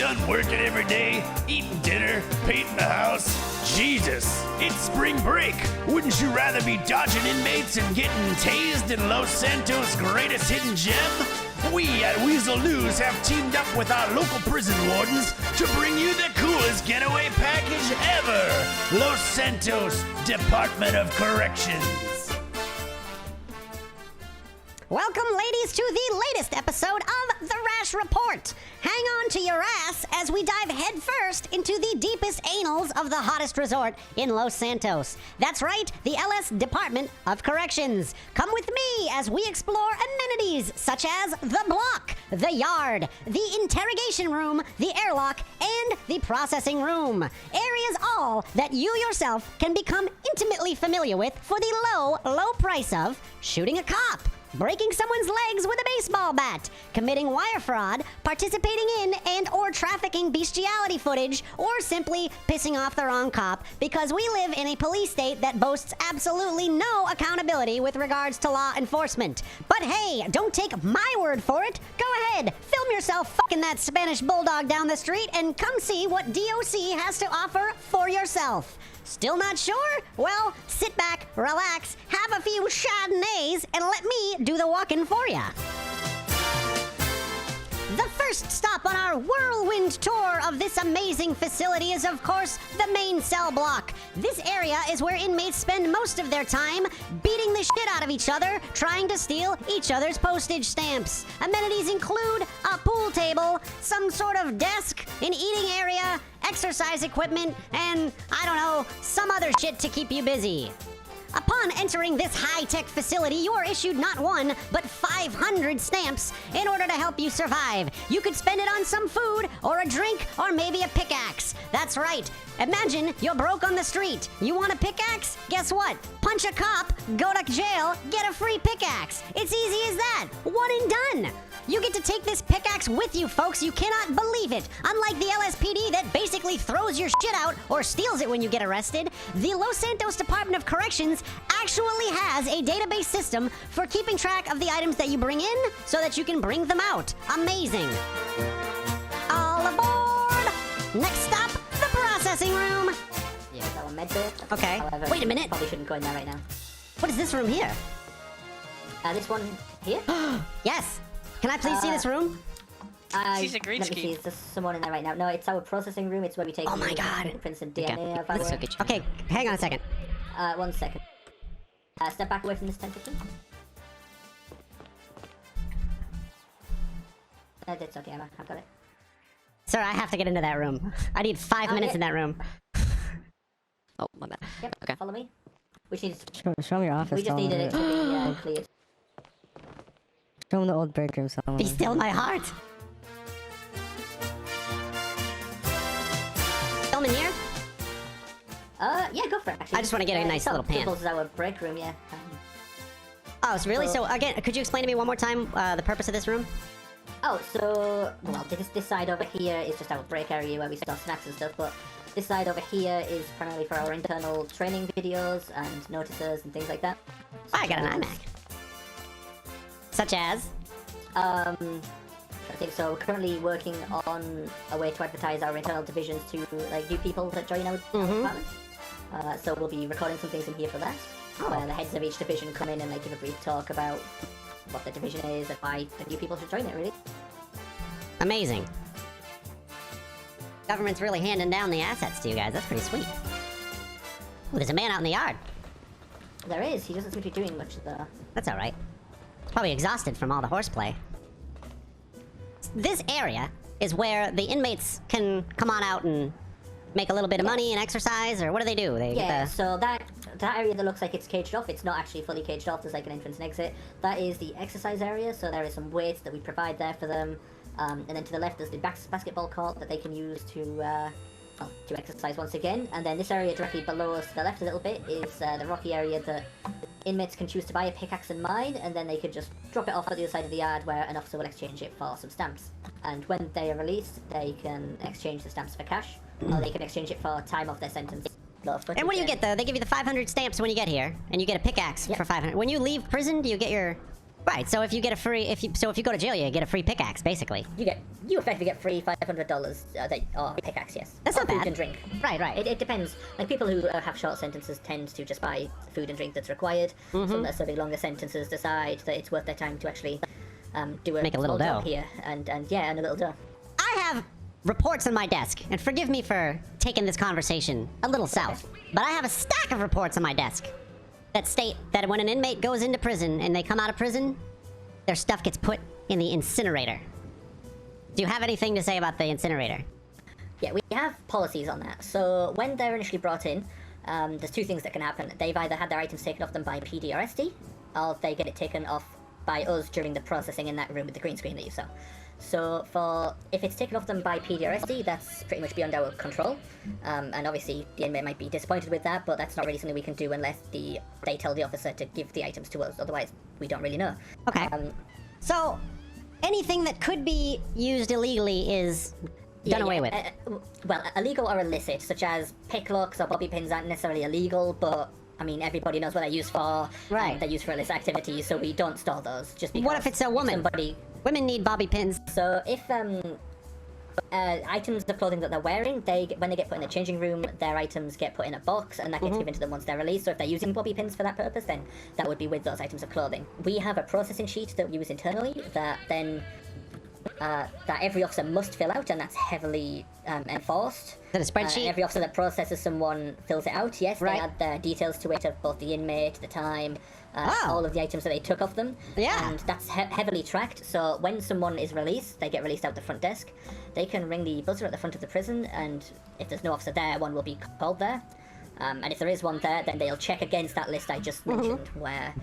done working every day, eating dinner, painting the house? Jesus, it's spring break. Wouldn't you rather be dodging inmates and getting tased in Los Santos' greatest hidden gem? We at Weazel News have teamed up with our local prison wardens to bring you the coolest getaway package ever. Los Santos Department of Corrections. Welcome, ladies, to the latest episode of The Rash Report. Hang on to your ass as we dive headfirst into the deepest annals of the hottest resort in Los Santos. That's right, the LS Department of Corrections. Come with me as we explore amenities such as the block, the yard, the interrogation room, the airlock, and the processing room. Areas all that you yourself can become intimately familiar with for the low price of shooting a cop, breaking someone's legs with a baseball bat, committing wire fraud, participating in and or trafficking bestiality footage, or simply pissing off the wrong cop because we live in a police state that boasts absolutely no accountability with regards to law enforcement. But hey, don't take my word for it. Go ahead, film yourself fucking that Spanish bulldog down the street and come see what DOC has to offer for yourself. Still not sure? Well, sit back, relax, have a few Chardonnays, and let me do the walking for ya. The first stop on our whirlwind tour of this amazing facility is, of course, the main cell block. This area is where inmates spend most of their time beating the shit out of each other, trying to steal each other's postage stamps. Amenities include a pool table, some sort of desk, an eating area, exercise equipment, and, I don't know, some other shit to keep you busy. Upon entering this high-tech facility, you are issued not one, but 500 stamps in order to help you survive. You could spend it on some food, or a drink, or maybe a pickaxe. That's right. Imagine you're broke on the street. You want a pickaxe? Guess what? Punch a cop, go to jail, get a free pickaxe. It's easy as that. One and done. You get to take this pickaxe with you, folks. You cannot believe it. Unlike the LSPD that basically throws your shit out or steals it when you get arrested, the Los Santos Department of Corrections actually has a database system for keeping track of the items that you bring in so that you can bring them out. Amazing. All aboard! Next stop, the processing room. Yeah, that one med bay. Okay. However, wait a minute. Probably shouldn't go in there right now. What is this room here? This one here? Yes. Can I please see this room? She's a green Let me see, screen. is there someone in there right now? No, it's our processing room. It's where we take Oh my God. fingerprints and DNA of our... Let's look at you. Okay, hang on a second. 1 second. Step back away from this tentacle. That's okay, Emma. I've got it. Sir, I have to get into that room. I need 5 minutes yeah. in that room. Oh, my bad. Yep, Okay. follow me. We just Show me your office. we just needed it to be cleared. Show him the old break room. Someone. Be still my heart. Film in here? Yeah, go for it, actually. I just wanna get a nice it's not little pan. doubles as our break room, yeah. Oh, it's really? So- So, again, could you explain to me one more time the purpose of this room? Well, this side over here is just our break area where we store snacks and stuff, but this side over here is primarily for our internal training videos and notices and things like that. I got an iMac. Such as? I think so. We're currently working on a way to advertise our internal divisions to like new people that join our department. So we'll be recording some things in here for that, where the heads of each division come in and they give a brief talk about what the division is and why the new people should join it, really. Amazing. Government's really handing down the assets to you guys. That's pretty sweet. Ooh, there's a man out in the yard. There is. He doesn't seem to be doing much, though. That's alright. He's probably exhausted from all the horseplay. This area is where the inmates can come on out and make a little bit of money and exercise, or what do they do? They Yeah, get the... so that area that looks like it's caged off, it's not actually fully caged off. There's like an entrance and exit. That is the exercise area, so there is some weights that we provide there for them. And then to the left, there's the basketball court that they can use to exercise once again. And then this area directly below us to the left a little bit is the rocky area that inmates can choose to buy a pickaxe and mine, and then they could just drop it off at the other side of the yard where an officer will exchange it for some stamps. And when they are released, they can exchange the stamps for cash, or they can exchange it for time off their sentence. And what do you get, though? They give you the 500 stamps when you get here, and you get a pickaxe for 500. When you leave prison, do you get your Right. So if you get a free, if you go to jail, you get a free pickaxe, basically. You effectively get free $500 or pickaxe, yes. That's or not food bad. and drink. Right. It depends. Like people who have short sentences tend to just buy food and drink that's required. Some that are serving longer sentences decide that it's worth their time to actually Make a little small job dough. here and a little dough. I have reports on my desk, and forgive me for taking this conversation a little south, but I have a stack of reports on my desk that state that when an inmate goes into prison and they come out of prison, their stuff gets put in the incinerator. Do you have anything to say about the incinerator? Yeah, we have policies on that. So when they're initially brought in, there's two things that can happen. They've either had their items taken off them by PD or SD, or they get it taken off by us during the processing in that room with the green screen that you saw. So if it's taken off them by PD or SD, that's pretty much beyond our control. And obviously the inmate might be disappointed with that, but that's not really something we can do unless they tell the officer to give the items to us. Otherwise, we don't really know. Okay. So anything that could be used illegally is done away with. Well, illegal or illicit, such as picklocks or bobby pins aren't necessarily illegal, but I mean, everybody knows what they're used for. Right. They're used for illicit activities, so we don't store those just because. What if it's a woman? Women need bobby pins. So if items of clothing that they're wearing, when they get put in the changing room, their items get put in a box, and that gets given to them once they're released. So if they're using bobby pins for that purpose, then that would be with those items of clothing. We have a processing sheet that we use internally that then that every officer must fill out, and that's heavily enforced. Is it a spreadsheet? Every officer that processes someone fills it out, yes. Right. They add their details to it of both the inmate, the time, all of the items that they took off them. Yeah. And that's heavily tracked, so when someone is released, they get released out the front desk. They can ring the buzzer at the front of the prison, and if there's no officer there, one will be called there. And if there is one there, then they'll check against that list I just mentioned, where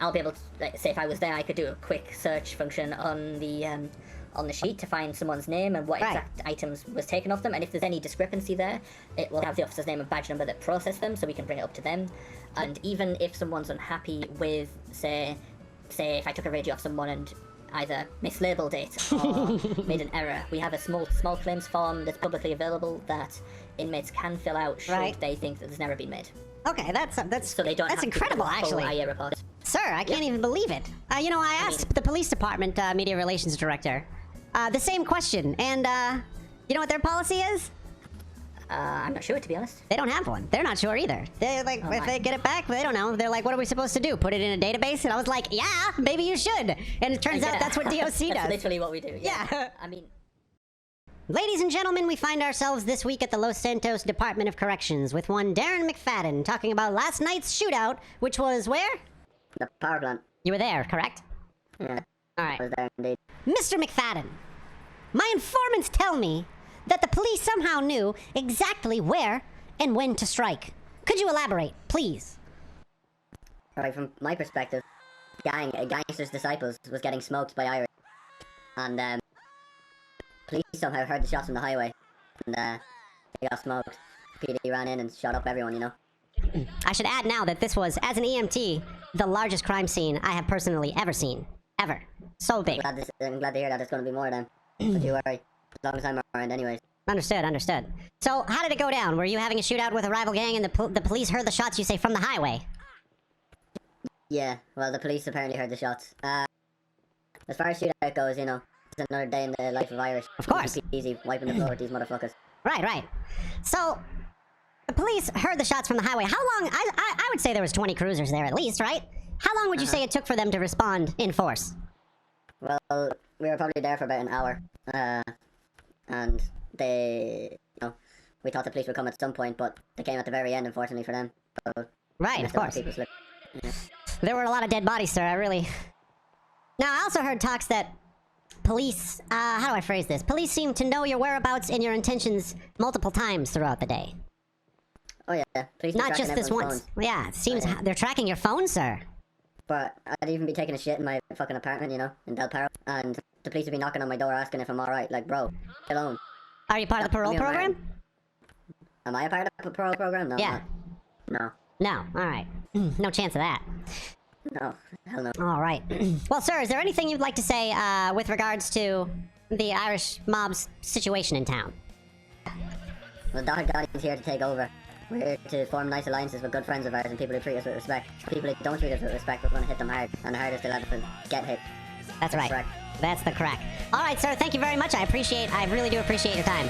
I'll be able to, like, say if I was there, I could do a quick search function on the sheet to find someone's name and what exact items was taken off them, and if there's any discrepancy there, it will have the officer's name and badge number that processed them, so we can bring it up to them. And even if someone's unhappy with, say if I took a radio off someone and either mislabeled it or made an error, we have a small claims form that's publicly available that inmates can fill out should they think that there's never been made. Okay, that's So they don't that's have incredible, to do a full actually. IA report. Sir, I can't even believe it. You know, I asked the police department media relations director the same question, and you know what their policy is? I'm not sure, to be honest. They don't have one. They're not sure either. They're like, if they get it back, they don't know. They're like, what are we supposed to do? Put it in a database? And I was like, yeah, maybe you should. And it turns out that's what DOC That's does. literally what we do. Yeah. I mean, Ladies and gentlemen, we find ourselves this week at the Los Santos Department of Corrections with one Darren McFadden talking about last night's shootout, which was where? the power plant. You were there, correct? Yeah, All I right. was there indeed. Mr. McFadden, my informants tell me that the police somehow knew exactly where and when to strike. Could you elaborate, please? Alright, from my perspective, a gangster's disciples was getting smoked by Irish. And, police somehow heard the shots from the highway. And, they got smoked. PD ran in and shot up everyone, you know? I should add now that this was, as an EMT, the largest crime scene I have personally ever seen. Ever. So big. I'm glad to hear that there's going to be more then. Don't you worry. As long as I'm around anyways. Understood, understood. So, how did it go down? Were you having a shootout with a rival gang and the police heard the shots, you say, from the highway? Yeah, well, the police apparently heard the shots. As far as shootout goes, you know, it's another day in the life of Irish. Of course. Easy, wiping the floor with these motherfuckers. Right, right. So, the police heard the shots from the highway. How long? I would say there was 20 cruisers there at least, right? How long would you say it took for them to respond in force? Well, we were probably there for about an hour. And they, you know, we thought the police would come at some point, but they came at the very end, unfortunately for them. So, Right, of course. people slip. Yeah. There were a lot of dead bodies, sir. I really... Now, I also heard talks that police... how do I phrase this? Police seem to know your whereabouts and your intentions multiple times throughout the day. Oh yeah, police Not are just tracking this everyone's once. phones. Yeah, it seems Oh, yeah. they're tracking your phone, sir. But I'd even be taking a shit in my fucking apartment, you know, in Del Perro, and the police would be knocking on my door asking if I'm alright. Like, bro, get alone. Are you part of the parole Me on my program? own. Am I a part of the parole program? No. Yeah. I'm not. No, alright. No chance of that. No. Hell no. Alright. Well, sir, is there anything you'd like to say with regards to the Irish mob's situation in town? Well, Dr. Gotti's here to take over. We're to form nice alliances with good friends of ours and people who treat us with respect. People who don't treat us with respect, we're going to hit them hard, and the hardest they'll ever get hit. That's right. Correct. That's the crack. All right, sir. Thank you very much. I really do appreciate your time.